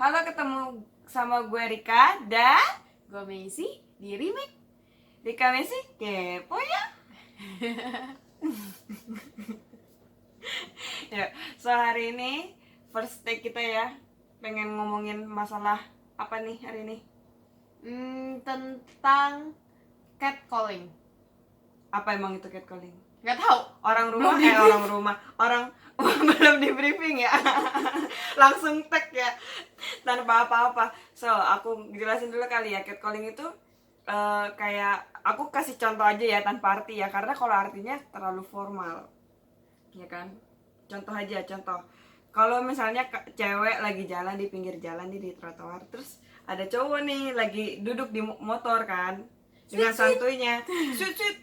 Halo, ketemu sama gue Rika dan gue Messi di Remake. Rika Messi kepo ya. Ya, so hari ini first take kita ya. Pengen ngomongin masalah apa nih hari ini? Tentang catcalling. Apa emang itu catcalling? Nggak tahu. Orang rumah, orang belum di briefing ya. Langsung tag ya, tanpa apa-apa. So, aku jelasin dulu kali ya. Catcalling itu kayak aku kasih contoh aja ya, tanpa arti ya, karena kalau artinya terlalu formal ya kan. Contoh aja, contoh kalau misalnya cewek lagi jalan di pinggir jalan nih, di trotoar, terus ada cowok nih lagi duduk di motor kan, dengan santuinya, "Sweet,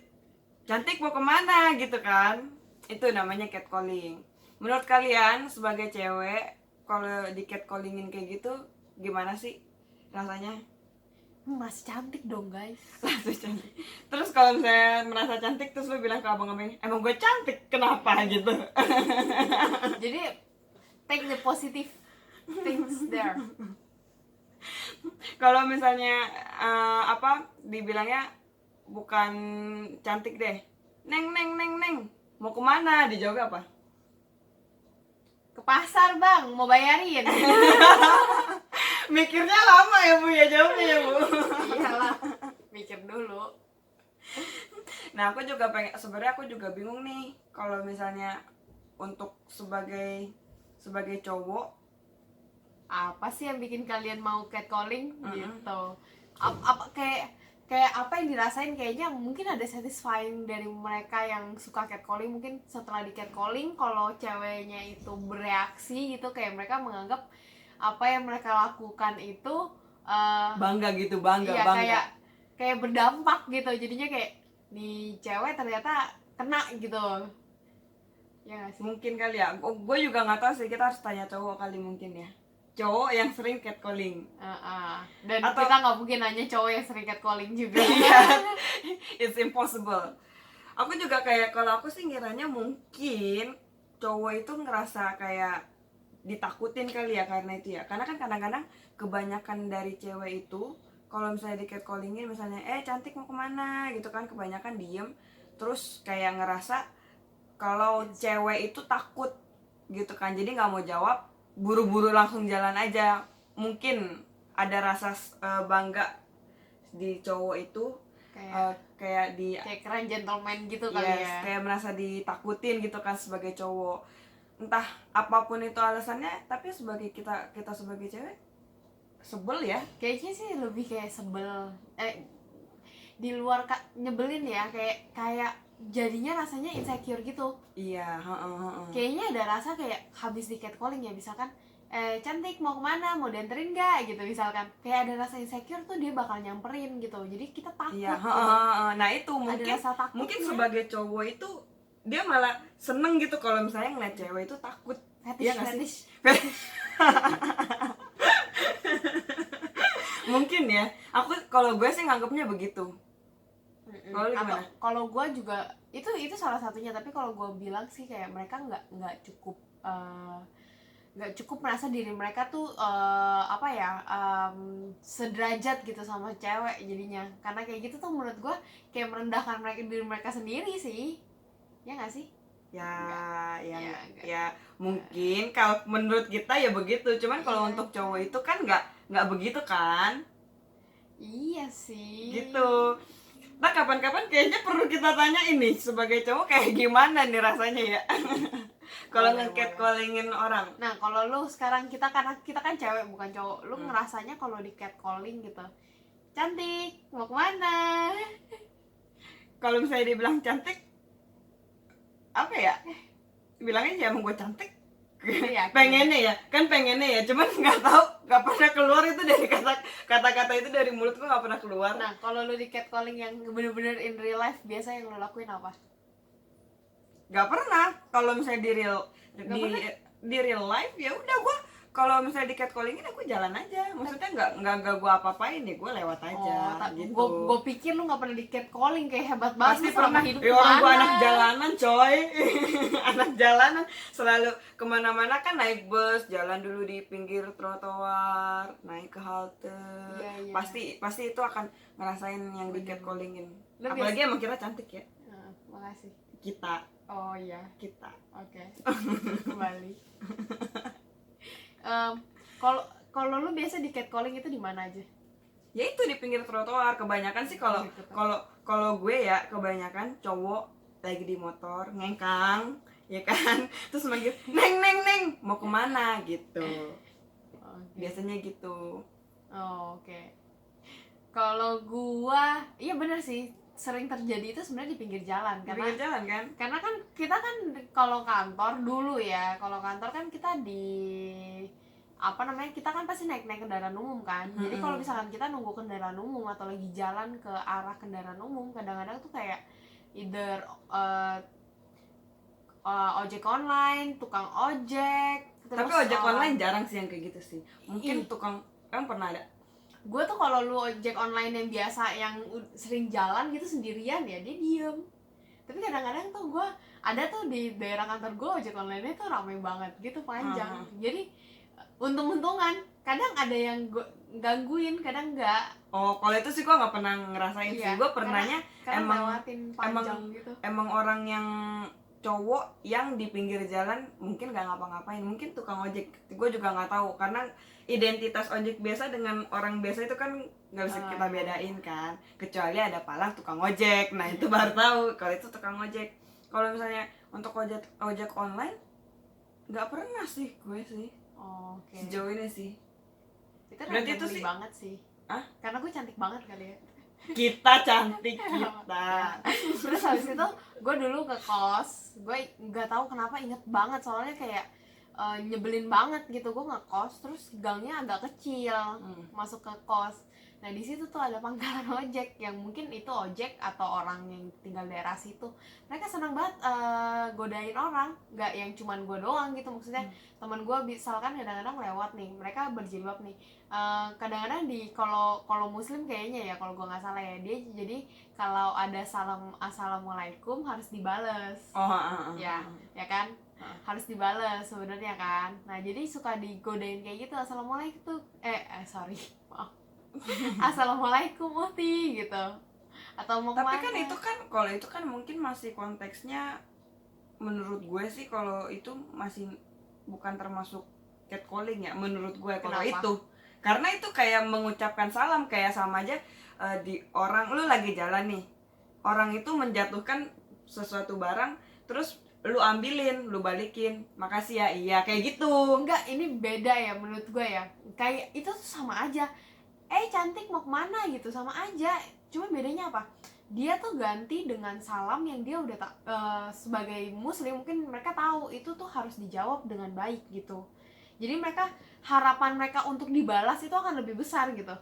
cantik mau kemana?" gitu kan. Itu namanya catcalling. Menurut kalian sebagai cewek, kalau di catcallingin kayak gitu gimana sih rasanya? Masih cantik dong guys. Langsung cantik. Terus kalau misalnya merasa cantik terus lu bilang ke abang-abangnya, "Emang gue cantik, kenapa?" gitu. Jadi take the positive things there. Kalau misalnya dibilangnya bukan cantik deh, neng, mau kemana, dijawab apa? Ke pasar bang, mau bayarin. Mikirnya lama ya Bu ya jawabnya ya Bu. Iyalah, mikir dulu. Nah, sebenarnya aku juga bingung nih kalau misalnya untuk sebagai cowok. Apa sih yang bikin kalian mau catcalling gitu? Apa kayak apa yang dirasain, kayaknya mungkin ada satisfying dari mereka yang suka catcalling. Mungkin setelah di catcalling, kalau ceweknya itu bereaksi gitu, kayak mereka menganggap apa yang mereka lakukan itu Bangga gitu, bangga. kayak berdampak gitu. Jadinya kayak nih cewek ternyata kena gitu, ya nggak sih? Mungkin kali ya, gue juga nggak tahu sih, kita harus tanya cowok kali mungkin ya, cowok yang sering catcalling. Dan Atau kita nggak mungkin nanya cowok yang sering catcalling juga. iya, it's impossible. Aku juga kayak, kalau aku sih ngiranya mungkin cowok itu ngerasa kayak ditakutin kali ya, karena itu ya, karena kan kadang-kadang kebanyakan dari cewek itu kalau misalnya di catcallingin, misalnya cantik mau kemana gitu kan, kebanyakan diem, terus kayak ngerasa kalau cewek itu takut gitu kan, jadi nggak mau jawab, buru-buru langsung jalan aja. Mungkin ada rasa bangga di cowok itu, kayak kayak keren gentleman gitu kali ya. kayak merasa ditakutin gitu kan sebagai cowok. Entah apapun itu alasannya, tapi sebagai kita sebagai cewek sebel ya. Kayaknya sih lebih kayak sebel, di luar nyebelin ya, kayak jadinya rasanya insecure gitu. Iya, Kayaknya ada rasa kayak habis di catcalling ya, misalkan cantik mau kemana, mau dianterin nggak gitu, misalkan kayak ada rasa insecure tuh, dia bakal nyamperin gitu, jadi kita takut iya, gitu. nah itu mungkin sebagai cowok itu dia malah seneng gitu kalau misalnya ngeliat cewek itu takut. Iya nggak sih? Mungkin ya, kalau gue sih nganggapnya begitu. Kalau gue juga itu salah satunya, tapi kalau gue bilang sih kayak mereka nggak cukup merasa diri mereka tuh sederajat gitu sama cewek jadinya, karena kayak gitu tuh menurut gue kayak merendahkan diri mereka sendiri sih, ya nggak sih? Ya, mungkin kalau menurut kita ya begitu, cuman kalau untuk cowok itu kan nggak begitu kan. Iya sih Gitu. Nah, kapan-kapan kayaknya perlu kita tanya ini sebagai cowok kayak gimana nih rasanya ya. Kalau nge-catcallingin orang. Nah, kalau lu sekarang, kita kan cewek bukan cowok, lu ngerasanya kalau di catcalling gitu, cantik mau kemana? Kalau misalnya dibilang cantik, apa ya? Bilangnya ya emang gue cantik. Pengennya ya, cuman nggak tahu, nggak pernah keluar itu dari kata-kata itu dari mulut gue, nggak pernah keluar. Nah, kalau lu di catcalling yang bener-bener in real life, biasa yang lu lakuin apa? Nggak pernah. Kalau misalnya di real life ya udah, gue kalau misalnya di catcallingin aku jalan aja, maksudnya nggak gue apa-apain ya, gue lewat aja gitu. Gue pikir lu nggak pernah di catcalling, kayak hebat Pasti banget selama pernah. hidup Orang gue kemana. anak jalanan coy. Anak jalanan selalu kemana-mana kan naik bus, jalan dulu di pinggir trotoar, naik ke halte. Iya. Pasti itu akan ngerasain yang di catcallingin. Lu Apalagi emang kita cantik ya. Makasih. Kita Oh iya, kita oke. Kembali. Kalau lu biasa di catcalling itu di mana aja? ya itu di pinggir trotoar kebanyakan sih. Kalau gue ya kebanyakan cowok lagi di motor ngengkang ya kan, terus manggil neng mau kemana gitu. Biasanya gitu. Oh, oke. Kalau gua, iya bener sih, sering terjadi itu sebenarnya di pinggir jalan. Di pinggir jalan kan. Karena kan kita kan kalau kantor dulu ya, kalau kantor kan kita kita kan pasti naik kendaraan umum kan. Jadi kalau misalkan kita nunggu kendaraan umum atau lagi jalan ke arah kendaraan umum, kadang-kadang tuh kayak either ojek online, tukang ojek. Tapi ojek online jarang sih yang kayak gitu sih. Mungkin tukang, kan pernah ada. Gue tuh kalau lu ojek online yang biasa yang sering jalan gitu sendirian ya, dia diem. Tapi kadang-kadang tuh gue ada tuh di daerah kantor gue ojek online-nya tuh ramai banget gitu, panjang. Jadi untung-untungan, kadang ada yang gue gangguin, kadang enggak. Oh, kalau itu sih gue nggak pernah ngerasain sih. Gue pernahnya emang gitu. Emang orang yang cowok yang di pinggir jalan mungkin nggak ngapa-ngapain, mungkin tukang ojek. Gue juga nggak tahu karena identitas ojek biasa dengan orang biasa itu kan nggak bisa kita bedain kan, kecuali ada palang tukang ojek. Nah itu baru tahu kalau itu tukang ojek. Kalau misalnya untuk ojek online nggak pernah sih gue sih. Oke. Sejauh ini sih. Itu berarti itu sih banget sih. Karena gue cantik banget kali ya. Kita cantik kita. Terus habis itu gue dulu ke kos, gue nggak tahu kenapa inget banget, soalnya kayak nyebelin banget gitu. Gue ngekos terus gangnya agak kecil masuk ke kos. Nah di situ tuh ada pangkalan ojek, yang mungkin itu ojek atau orang yang tinggal daerah situ. Mereka senang banget godain orang, nggak yang cuman gue doang gitu. Maksudnya teman gue misalkan kadang-kadang lewat nih, mereka berjilbab nih. Kadang-kadang di kalau muslim kayaknya ya, kalau gue nggak salah ya, dia jadi kalau ada salam assalamualaikum harus dibales. Ya kan, harus dibales sebenarnya kan. Nah jadi suka digodain kayak gitu, assalamualaikum maaf assalamualaikum Uhti gitu, atau mau tapi kemana. kan itu kan, kalau itu kan mungkin masih konteksnya, menurut gue sih kalau itu masih bukan termasuk catcalling ya menurut gue. Kalau itu karena itu kayak mengucapkan salam, kayak sama aja di orang, lu lagi jalan nih, orang itu menjatuhkan sesuatu barang terus lu ambilin, lu balikin, makasih ya, iya, kayak gitu. Enggak, ini beda ya menurut gue ya, kayak itu tuh sama aja, cantik mau kemana gitu, sama aja. Cuma bedanya apa, dia tuh ganti dengan salam yang dia udah sebagai muslim mungkin mereka tahu itu tuh harus dijawab dengan baik gitu. Jadi harapan mereka untuk dibalas itu akan lebih besar gitu.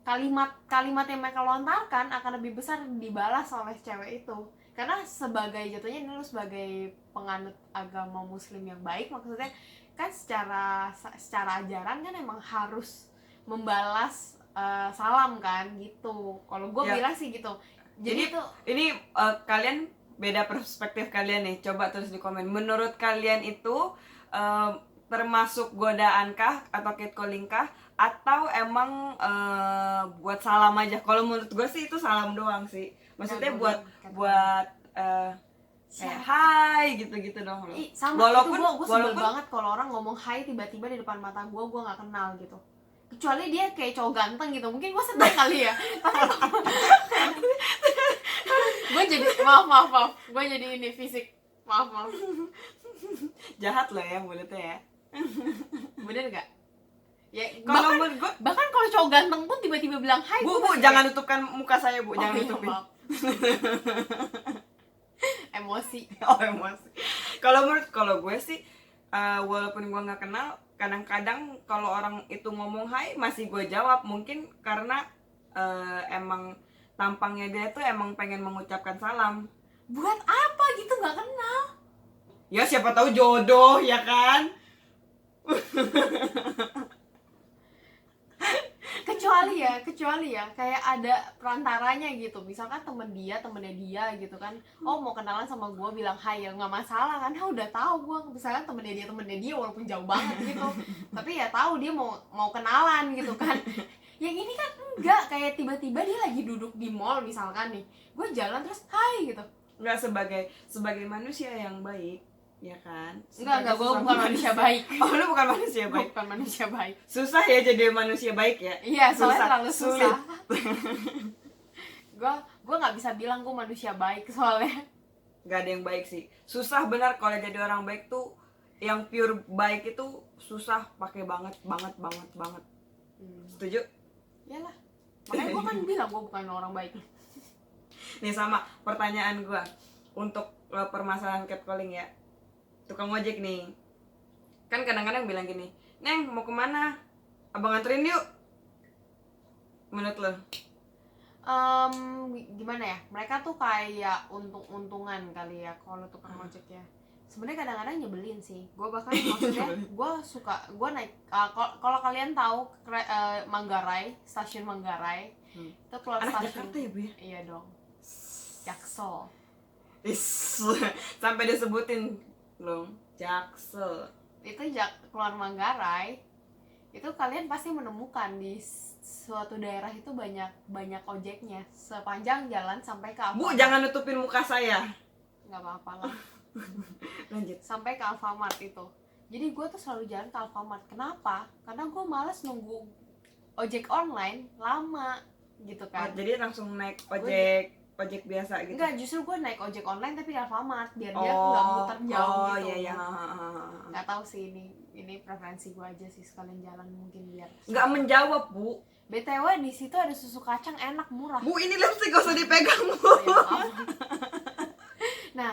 Kalimat yang mereka lontarkan akan lebih besar dibalas oleh cewek itu. Karena jatuhnya ini lu sebagai penganut agama muslim yang baik, maksudnya kan secara ajaran kan emang harus membalas salam kan gitu. Kalau gue bilang sih gitu. Jadi ini kalian beda perspektif kalian nih, coba tulis di komen. Menurut kalian itu termasuk godaan kah atau catcalling kah, atau emang buat salam aja? Kalau menurut gue sih itu salam doang sih, maksudnya buat kayak hai gitu dong. Sama, walaupun gue sebel banget kalau orang ngomong hai tiba-tiba di depan mata gue nggak kenal gitu, kecuali dia kayak cowok ganteng gitu, mungkin gue seneng kali ya. Gue jadi maaf gue jadi ini fisik, maaf jahat loh ya mulutnya ya. Bener gak? Ya, kalau menurut gue, bahkan kalau cowok ganteng pun tiba-tiba bilang hai, bu jangan tutupkan muka saya, bu, jangan tutupin. Emosi. Kalau gue sih walaupun gue nggak kenal, kadang-kadang kalau orang itu ngomong hai masih gue jawab, mungkin karena emang tampangnya dia tuh emang pengen mengucapkan salam. Buat apa gitu, nggak kenal? Ya siapa tahu jodoh ya kan. kecuali ya kayak ada perantaranya gitu, misalkan temennya dia gitu kan, oh mau kenalan sama gue, bilang hai ya nggak masalah kan, udah tahu gue misalkan temennya dia walaupun jauh banget gitu, tapi ya tahu dia mau kenalan gitu kan. Yang ini kan enggak, kayak tiba-tiba dia lagi duduk di mall misalkan nih, gue jalan terus hai gitu. Nggak, sebagai manusia yang baik, ya kan? Enggak, gue Sebagai bukan sesama manusia baik. Oh, lu bukan manusia Gue baik. bukan manusia baik. Susah ya jadi manusia baik ya? Iya, soalnya terlalu sulit. susah. gue nggak bisa bilang gue manusia baik soalnya. Nggak ada yang baik sih. Susah benar kalau jadi orang baik tuh, yang pure baik itu susah, pakai banget. Setuju? Iyalah. Makanya gue kan bilang gue bukan orang baik. Nih sama pertanyaan gue untuk permasalahan catcalling ya. Tukang ojek nih, kan kadang-kadang bilang gini, Neng mau kemana? Abang anterin yuk. Menurut lo? Gimana ya? Mereka tuh kayak untung-untungan kali ya kalau tukang ojek ya. Sebenarnya kadang-kadang nyebelin sih. Gue bahkan maksudnya gue naik kalau kalian tahu Manggarai, stasiun Manggarai, itu keluar Anak stasiun. Jakarta ya Bu ya? Iya dong. Jaksel. Sampai disebutin loh, Jaksel. Itu keluar Manggarai, itu kalian pasti menemukan di suatu daerah itu banyak ojeknya sepanjang jalan sampai ke Bu, Alfamart. jangan nutupin muka saya. Nggak apa-apa lah. Lanjut. Sampai ke Alfamart itu. Jadi gue tuh selalu jalan ke Alfamart. Kenapa? Karena gue males nunggu ojek online lama gitu kan. Jadi langsung naik ojek biasa gitu. Enggak, justru gue naik ojek online tapi di Alfamart biar dia nggak muter jauh Oh gitu. iya. Nggak tahu sih, ini preferensi gue aja sih, sekalian jalan mungkin biar. Nggak menjawab Bu. BTW di situ ada susu kacang enak murah. Bu, ini lipstick gak usah dipegang Bu. Oh, ya, maaf. Nah,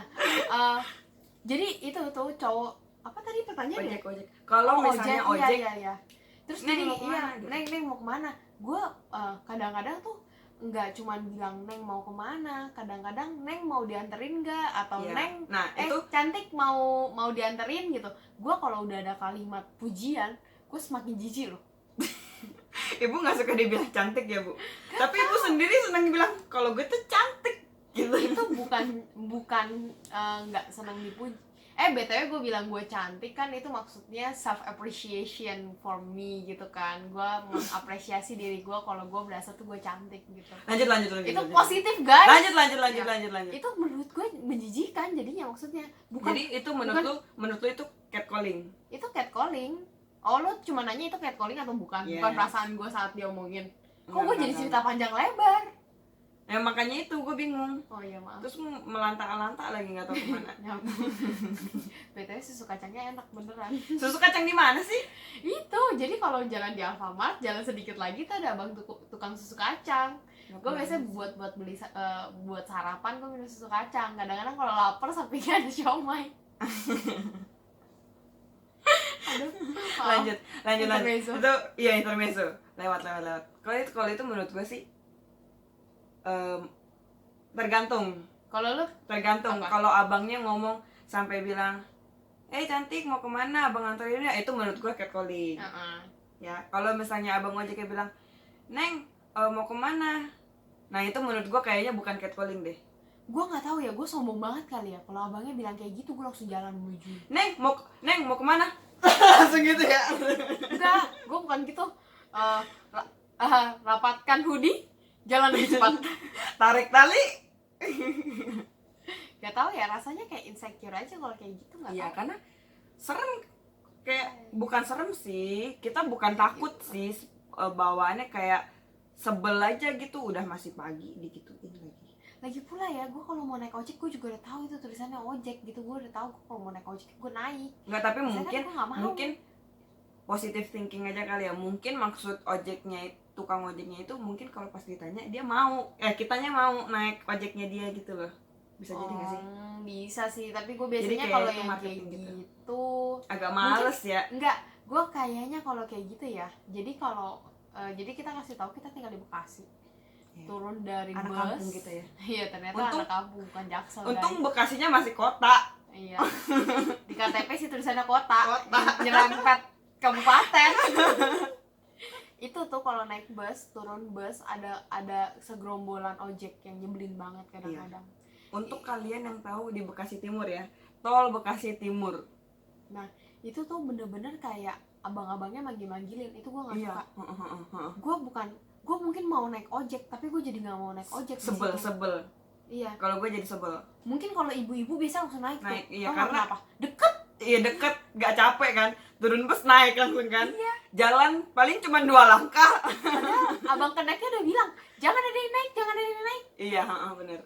jadi itu tuh cowok, apa tadi pertanyaannya? Ojek. Kalau misalnya ojek, iya. Terus Neng, jadi mau kemana? Neng mau kemana? Gue kadang-kadang tuh nggak cuman bilang Neng mau kemana, kadang-kadang Neng mau dianterin nggak, atau Iya. Neng Nah, itu cantik mau dianterin gitu. Gue kalau udah ada kalimat pujian, gue semakin jijik loh. Ibu nggak suka dibilang cantik ya Bu. Tapi Ibu sendiri senang bilang kalau gue tuh cantik gitu. Itu bukan nggak senang dipuji. BTW gue bilang gue cantik kan itu maksudnya self appreciation for me gitu kan. Gue mengapresiasi diri gue kalau gue berasa tuh gue cantik gitu. Lanjut. Itu positif guys. Lanjut. Itu menurut gue menjijikan jadinya, maksudnya bukan. Jadi itu menurut lu itu catcalling. Itu catcalling. Oh, lo cuma nanya itu catcalling atau bukan? Yes. Bukan perasaan gue saat dia omongin. Kok gue Enggak, jadi cerita panjang lebar? Ya makanya itu gue bingung. Oh iya, maaf. Terus melantak-lantak lagi nggak tahu kemana. Nyambung. BTW susu kacangnya enak beneran. Susu kacang di mana sih? Itu, jadi kalau jalan di Alfamart, jalan sedikit lagi tuh ada abang tukang susu kacang. Gue biasanya buat beli buat sarapan gue minum susu kacang. Kadang-kadang kalau lapar sampingnya ada siomay. Aduh, maaf. Lanjut. Intermezzo. Itu iya intermezzo. Lewat. Kalau itu menurut gue sih tergantung. Kalau lu Tergantung. Apa? Kalau abangnya ngomong sampai bilang, cantik mau kemana? Abang anterin ya. Itu menurut gue catcalling. Ya, kalau misalnya abang ojeknya bilang, Neng mau kemana? Nah itu menurut gue kayaknya bukan catcalling deh. gue nggak tahu ya, gue sombong banget kali ya. Kalau abangnya bilang kayak gitu, gue langsung jalan menuju. Neng mau kemana? Langsung gitu ya. Enggak, gue bukan gitu. Rapatkan hoodie, jalan lebih cepat. Tarik tali. Gak tahu ya, rasanya kayak insecure aja kalau kayak gitu, nggak Iya, tahu. karena serem. Kayak bukan serem sih, kita bukan takut sih, bawaannya kayak sebel aja gitu. Udah masih pagi digituin lagi. Lagi pula ya, gue kalau mau naik ojek, gue juga udah tahu itu tulisannya ojek gitu. Gue udah tahu kalau mau naik ojek gue naik. Nggak, tapi Biasanya kan gua nggak mau. mungkin positive thinking aja kali ya. Mungkin maksud ojeknya, tukang ojeknya itu mungkin kalau pas ditanya dia mau, kitanya mau naik ojeknya dia gitu loh. Bisa jadi nggak sih? Bisa sih, tapi gue biasanya kayak kalau itu yang kayak marketing gitu. gitu Agak males ya. enggak, gue kayaknya kalau kayak gitu ya. Jadi kalau jadi kita kasih tahu kita tinggal di Bekasi. Iya. Turun dari Anak bus. kampung kita ya. Iya, ternyata Untung- anak kampung bukan Jaksel. Untung guys. Bekasinya masih kota. Iya. Di KTP sih tulisannya kota. Kota. Nyerempet kabupaten. Itu tuh kalau naik bus, turun bus ada segerombolan ojek yang nyebelin banget kadang-kadang. Untuk kalian yang tahu di Bekasi Timur ya, tol Bekasi Timur. Nah, itu tuh bener-bener kayak abang-abangnya manggil-manggilin, itu gue nggak Iya. suka. Gue mungkin mau naik ojek, tapi gue jadi nggak mau naik ojek. di situ. Sebel. Iya. Kalau gue jadi sebel. Mungkin kalau ibu-ibu bisa langsung naik tuh. Iya, Tau nggak karena kenapa? Deket. Iya deket, nggak capek kan, turun bus naik langsung kan. Iya. Jalan paling cuma 2 langkah. Padahal abang keneknya udah bilang, jangan ada yang naik, jangan ada yang naik. Iya, bener.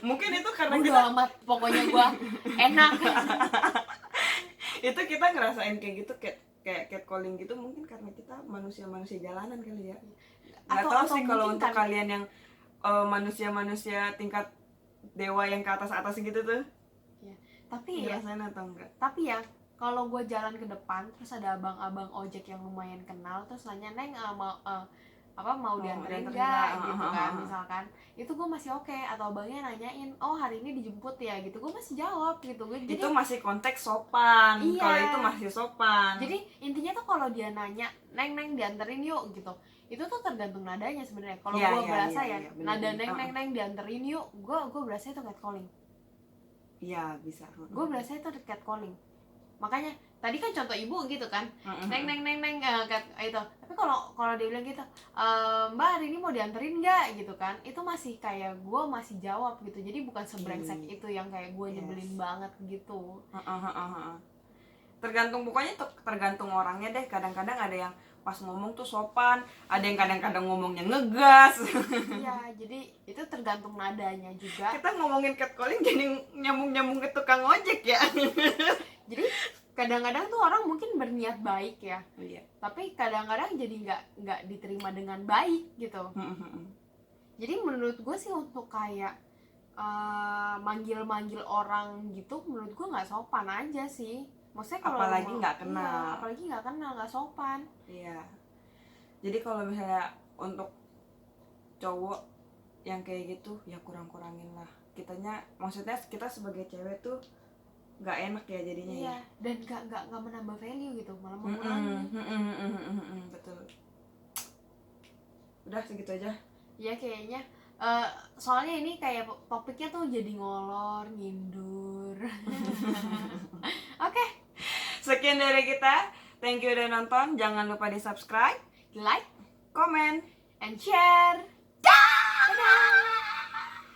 Mungkin itu karena Udah kita amat, pokoknya gue enak. itu kita ngerasain kayak gitu, kayak catcalling gitu, mungkin karena kita manusia jalanan kali ya. Nggak tahu sih kalau untuk kalian yang manusia tingkat dewa yang ke atas gitu tuh, Tapi ya, ngerasain atau enggak? tapi ya kalau gue jalan ke depan terus ada abang-abang ojek yang lumayan kenal terus nanya, Neng mau dianterin nggak gitu kan misalkan, itu gue masih oke. Atau abangnya nanyain, oh hari ini dijemput ya gitu, gue masih jawab gitu. Jadi Itu masih konteks sopan. Iya. Kalau itu masih sopan. jadi intinya tuh kalau dia nanya, Neng dianterin yuk gitu, itu tuh tergantung nadanya sebenarnya. Kalau Iya, gue iya, berasa iya, ya iya, bener, nada bener. Neng dianterin yuk, gue berasa itu catcalling. Iya bisa. Gue berasa itu catcalling. Makanya tadi kan contoh ibu gitu kan, neng itu. Tapi kalau dia bilang gitu, Mbak hari ini mau dianterin nggak gitu kan, itu masih kayak gue masih jawab gitu. Jadi bukan sebrengsek itu yang kayak gue nyebelin banget gitu. Tergantung orangnya deh. Kadang-kadang ada yang pas ngomong tuh sopan, ada yang kadang-kadang ngomongnya ngegas. Iya, jadi itu tergantung nadanya juga. Kita ngomongin catcalling jadi nyambung ke tukang ojek ya. Jadi kadang-kadang tuh orang mungkin berniat baik ya, Iya. tapi kadang-kadang jadi nggak diterima dengan baik gitu. Jadi menurut gue sih untuk kayak manggil-manggil orang gitu, menurut gue nggak sopan aja sih. Maksudnya kalau Apalagi nggak kenal. Iya, apalagi nggak kenal, nggak sopan. Iya. Jadi kalau misalnya untuk cowok yang kayak gitu ya kurang-kurangin lah. Maksudnya kita sebagai cewek tuh nggak enak ya jadinya. Iya. Dan nggak menambah value gitu, malah mengurangi. Betul. Udah segitu aja. Ya kayaknya soalnya ini kayak topiknya tuh jadi ngolor ngindur. Oke. Sekian dari kita. Thank you udah nonton. Jangan lupa di subscribe, Like komen, and share. Dadah!